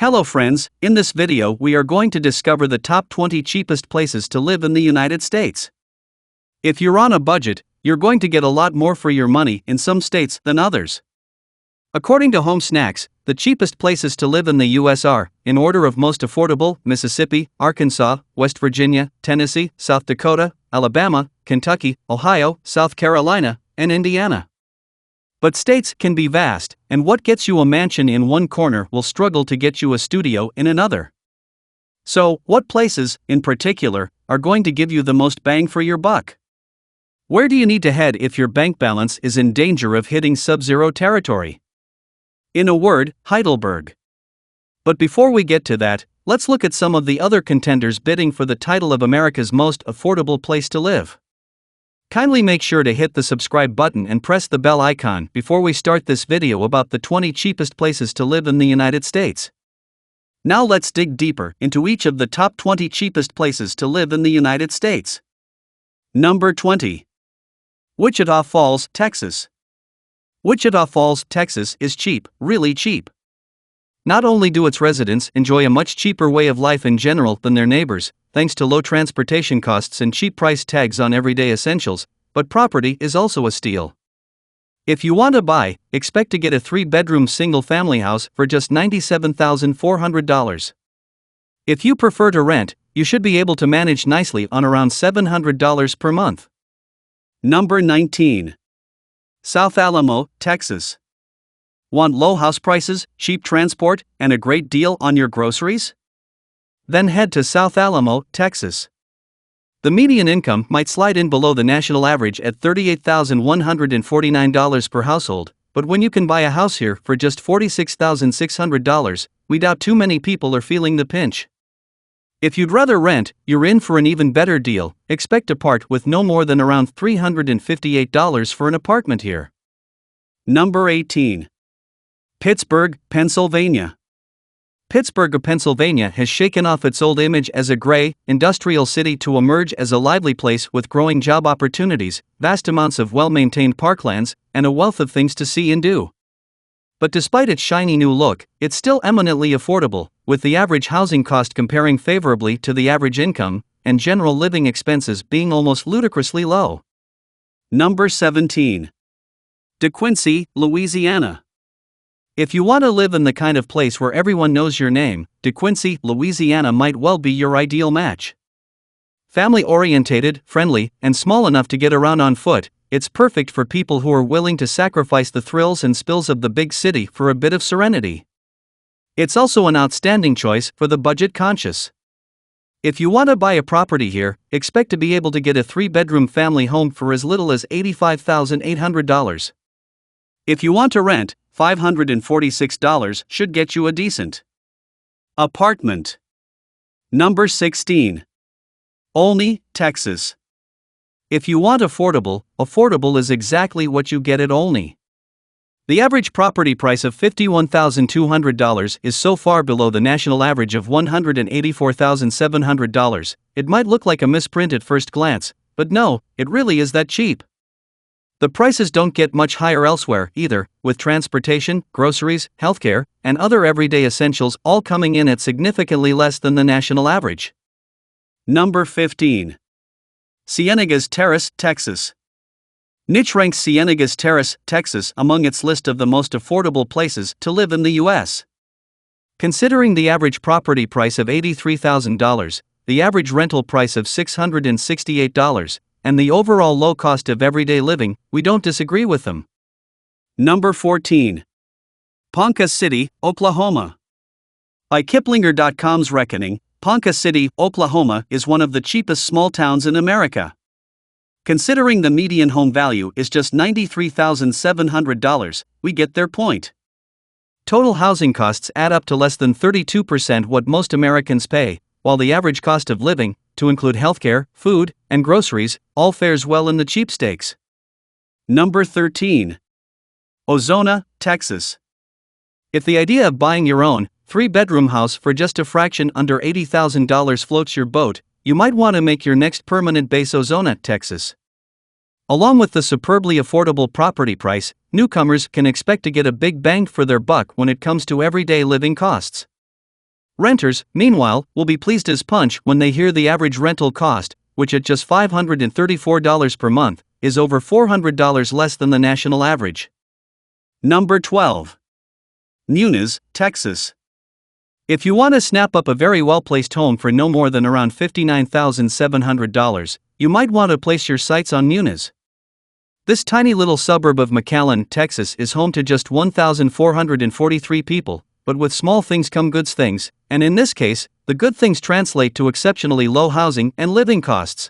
Hello friends, in this video we are going to discover the top 20 cheapest places to live in the United States. If you're on a budget, you're going to get a lot more for your money in some states than others. According to Home Snacks, the cheapest places to live in the U.S. are, in order of most affordable, Mississippi, Arkansas, West Virginia, Tennessee, South Dakota, Alabama, Kentucky, Ohio, South Carolina, and Indiana. But states can be vast, and what gets you a mansion in one corner will struggle to get you a studio in another. So, what places, in particular, are going to give you the most bang for your buck? Where do you need to head if your bank balance is in danger of hitting sub-zero territory? In a word, Heidelberg. But before we get to that, let's look at some of the other contenders bidding for the title of America's most affordable place to live. Kindly make sure to hit the subscribe button and press the bell icon before we start this video about the 20 cheapest places to live in the United States. Now let's dig deeper into each of the top 20 cheapest places to live in the United States. Number 20. Wichita Falls, Texas. Wichita Falls, Texas is cheap, really cheap. Not only do its residents enjoy a much cheaper way of life in general than their neighbors, thanks to low transportation costs and cheap price tags on everyday essentials, but property is also a steal. If you want to buy, expect to get a 3-bedroom single-family house for just $97,400. If you prefer to rent, you should be able to manage nicely on around $700 per month. Number 19. South Alamo, Texas. Want low house prices, cheap transport, and a great deal on your groceries? Then head to South Alamo, Texas. The median income might slide in below the national average at $38,149 per household, but when you can buy a house here for just $46,600, we doubt too many people are feeling the pinch. If you'd rather rent, you're in for an even better deal. Expect to part with no more than around $358 for an apartment here. Number 18. Pittsburgh, Pennsylvania. Pittsburgh, Pennsylvania has shaken off its old image as a gray, industrial city to emerge as a lively place with growing job opportunities, vast amounts of well-maintained parklands, and a wealth of things to see and do. But despite its shiny new look, it's still eminently affordable, with the average housing cost comparing favorably to the average income, and general living expenses being almost ludicrously low. Number 17. Quincy, Louisiana. If you want to live in the kind of place where everyone knows your name, Quincy, Louisiana might well be your ideal match. Family-orientated, friendly, and small enough to get around on foot, it's perfect for people who are willing to sacrifice the thrills and spills of the big city for a bit of serenity. It's also an outstanding choice for the budget-conscious. If you want to buy a property here, expect to be able to get a 3-bedroom family home for as little as $85,800. If you want to rent, $546 should get you a decent apartment. Number 16. Olney, Texas. If you want affordable is exactly what you get at Olney. The average property price of $51,200 is so far below the national average of $184,700, it might look like a misprint at first glance, but no, it really is that cheap. The prices don't get much higher elsewhere either, with transportation, groceries, healthcare, and other everyday essentials all coming in at significantly less than the national average. Number 15. Siena Terrace, Texas. Niche ranks Siena Terrace, Texas among its list of the most affordable places to live in the U.S. Considering the average property price of $83,000, the average rental price of $668, and the overall low cost of everyday living, we don't disagree with them. Number 14. Panka City, Oklahoma. By Kiplinger.com's reckoning, Panka City, Oklahoma is one of the cheapest small towns in America. Considering the median home value is just $93,700, we get their point. Total housing costs add up to less than 32% what most Americans pay, while the average cost of living, to include healthcare, food, and groceries, all fares well in the cheap stakes. Number 13. Ozona, Texas. If the idea of buying your own 3-bedroom house for just a fraction under $80,000 floats your boat, you might want to make your next permanent base Ozona, Texas. Along with the superbly affordable property price, newcomers can expect to get a big bang for their buck when it comes to everyday living costs. Renters, meanwhile, will be pleased as punch when they hear the average rental cost, which at just $534 per month, is over $400 less than the national average. Number 12. Nunes, Texas. If you want to snap up a very well-placed home for no more than around $59,700, you might want to place your sights on Nunes. This tiny little suburb of McAllen, Texas is home to just 1,443 people, but with small things come good things, and in this case, the good things translate to exceptionally low housing and living costs.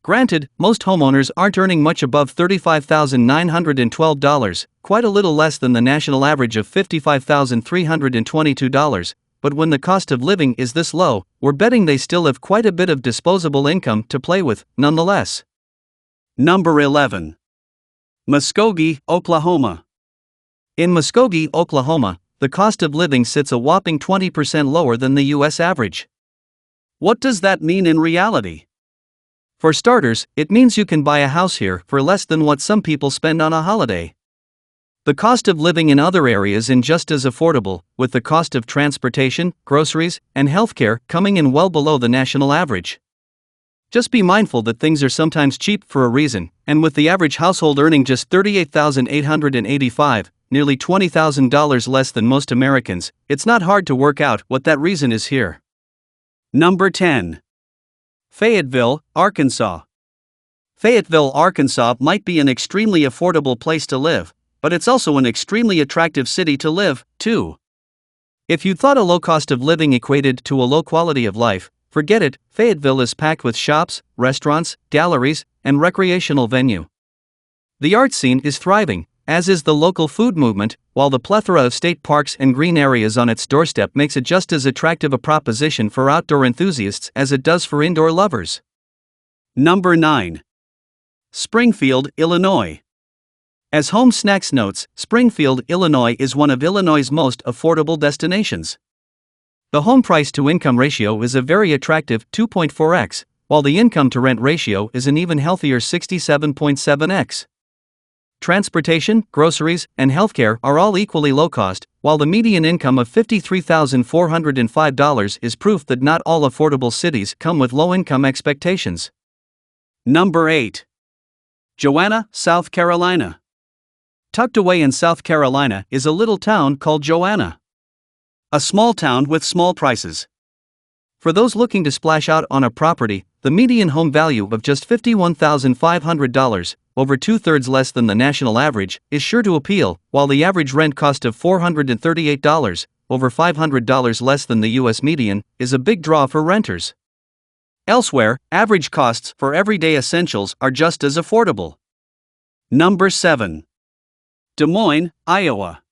Granted, most homeowners aren't earning much above $35,912, quite a little less than the national average of $55,322, but when the cost of living is this low, we're betting they still have quite a bit of disposable income to play with, nonetheless. Number 11. Muskogee, Oklahoma. In Muskogee, Oklahoma, the cost of living sits a whopping 20% lower than the U.S. average. What does that mean in reality? For starters, it means you can buy a house here for less than what some people spend on a holiday. The cost of living in other areas is just as affordable, with the cost of transportation, groceries, and healthcare coming in well below the national average. Just be mindful that things are sometimes cheap for a reason, and with the average household earning just $38,885, nearly $20,000 less than most Americans, it's not hard to work out what that reason is here. Number 10. Fayetteville, Arkansas. Fayetteville, Arkansas might be an extremely affordable place to live, but it's also an extremely attractive city to live, too. If you thought a low cost of living equated to a low quality of life, forget it. Fayetteville is packed with shops, restaurants, galleries, and recreational venues. The art scene is thriving, as is the local food movement, while the plethora of state parks and green areas on its doorstep makes it just as attractive a proposition for outdoor enthusiasts as it does for indoor lovers. Number 9. Springfield, Illinois. As Home Snacks notes, Springfield, Illinois is one of Illinois' most affordable destinations. The home price-to-income ratio is a very attractive 2.4x, while the income-to-rent ratio is an even healthier 67.7x. Transportation, groceries, and healthcare are all equally low cost, while the median income of $53,405 is proof that not all affordable cities come with low income expectations. Number 8. Joanna, South Carolina. Tucked away in South Carolina is a little town called Joanna. A small town with small prices. For those looking to splash out on a property, the median home value of just $51,500, over two-thirds less than the national average, is sure to appeal, while the average rent cost of $438, over $500 less than the U.S. median, is a big draw for renters. Elsewhere, average costs for everyday essentials are just as affordable. Number 7. Des Moines, Iowa.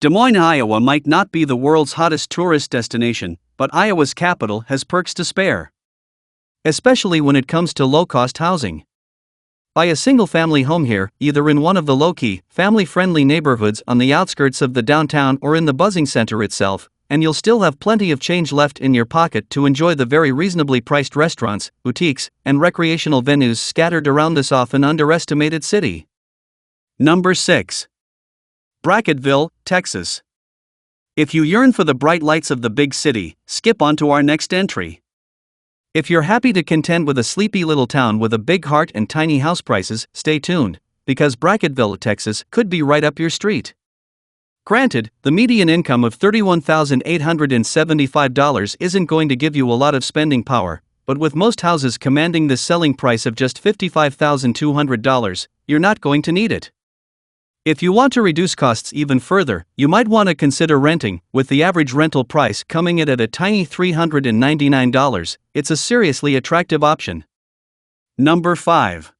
Des Moines, Iowa might not be the world's hottest tourist destination, but Iowa's capital has perks to spare. Especially when it comes to low-cost housing. Buy a single-family home here, either in one of the low-key, family-friendly neighborhoods on the outskirts of the downtown or in the buzzing center itself, and you'll still have plenty of change left in your pocket to enjoy the very reasonably priced restaurants, boutiques, and recreational venues scattered around this often underestimated city. Number 6. Bracketville, Texas. If you yearn for the bright lights of the big city, skip on to our next entry. If you're happy to contend with a sleepy little town with a big heart and tiny house prices, stay tuned, because Bracketville, Texas could be right up your street. Granted, the median income of $31,875 isn't going to give you a lot of spending power, but with most houses commanding this selling price of just $55,200, you're not going to need it. If you want to reduce costs even further, you might want to consider renting, with the average rental price coming in at a tiny $399. It's a seriously attractive option. Number 5.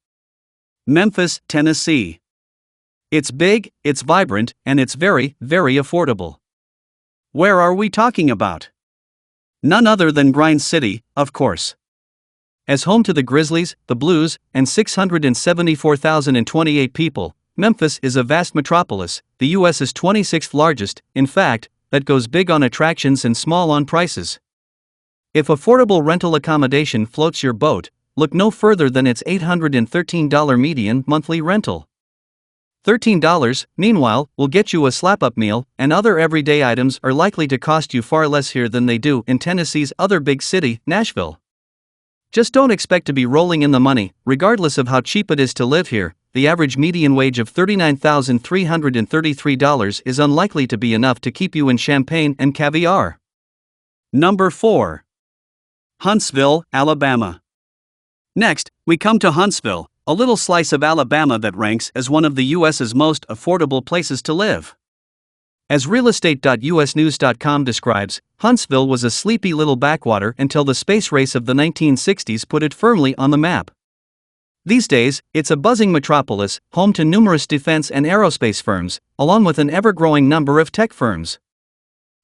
Memphis, Tennessee. It's big, it's vibrant, and it's very, very affordable. Where are we talking about? None other than Grind City, of course. As home to the Grizzlies, the Blues, and 674,028 people, Memphis is a vast metropolis, the U.S.'s 26th largest, in fact, that goes big on attractions and small on prices. If affordable rental accommodation floats your boat, look no further than its $813 median monthly rental. $13, meanwhile, will get you a slap-up meal, and other everyday items are likely to cost you far less here than they do in Tennessee's other big city, Nashville. Just don't expect to be rolling in the money, regardless of how cheap it is to live here. The average median wage of $39,333 is unlikely to be enough to keep you in champagne and caviar. Number 4. Huntsville, Alabama. Next, we come to Huntsville, a little slice of Alabama that ranks as one of the U.S.'s most affordable places to live. As realestate.usnews.com describes, Huntsville was a sleepy little backwater until the space race of the 1960s put it firmly on the map. These days, it's a buzzing metropolis, home to numerous defense and aerospace firms, along with an ever-growing number of tech firms.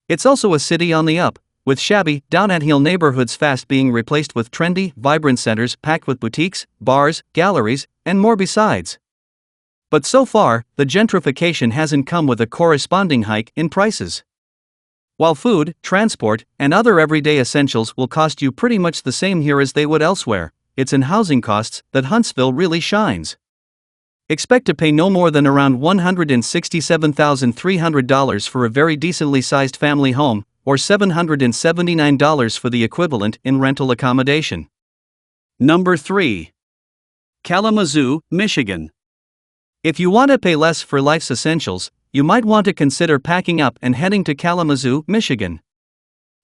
It's also a city on the up, with shabby, down-at-heel neighborhoods fast being replaced with trendy, vibrant centers packed with boutiques, bars, galleries, and more besides. But so far, the gentrification hasn't come with a corresponding hike in prices. While food, transport, and other everyday essentials will cost you pretty much the same here as they would elsewhere, it's in housing costs that Huntsville really shines. Expect to pay no more than around $167,300 for a very decently sized family home, or $779 for the equivalent in rental accommodation. Number 3. Kalamazo, Michigan. If you want to pay less for life's essentials, you might want to consider packing up and heading to Kalamazo, Michigan.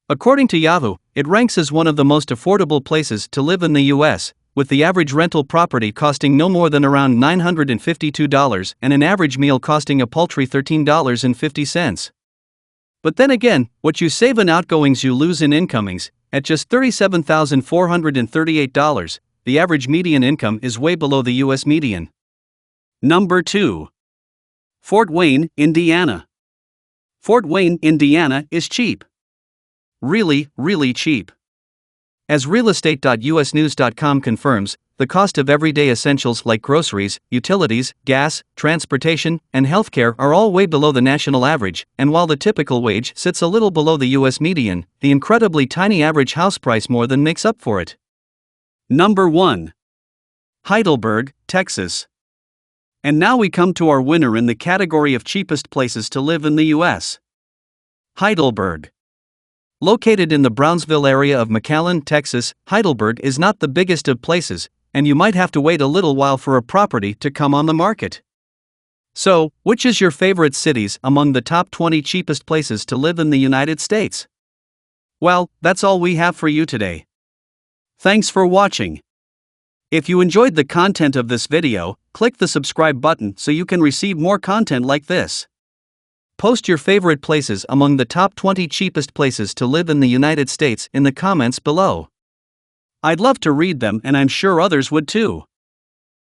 According to Yahoo, it ranks as one of the most affordable places to live in the U.S., with the average rental property costing no more than around $952 and an average meal costing a paltry $13.50. But then again, what you save in outgoings you lose in incomings. At just $37,438, the average median income is way below the U.S. median. Number 2. Fort Wayne, Indiana. Fort Wayne, Indiana is cheap. Really, really cheap. As realestate.usnews.com confirms, the cost of everyday essentials like groceries, utilities, gas, transportation, and healthcare are all way below the national average, and while the typical wage sits a little below the U.S. median, the incredibly tiny average house price more than makes up for it. Number 1. Heidelberg, Texas. And now we come to our winner in the category of cheapest places to live in the U.S. Heidelberg. Located in the Brownsville area of McAllen, Texas, Heidelberg is not the biggest of places, and you might have to wait a little while for a property to come on the market. So, which is your favorite cities among the top 20 cheapest places to live in the United States? Well, that's all we have for you today. Thanks for watching. If you enjoyed the content of this video, click the subscribe button so you can receive more content like this. Post your favorite places among the top 20 cheapest places to live in the United States in the comments below. I'd love to read them, and I'm sure others would too.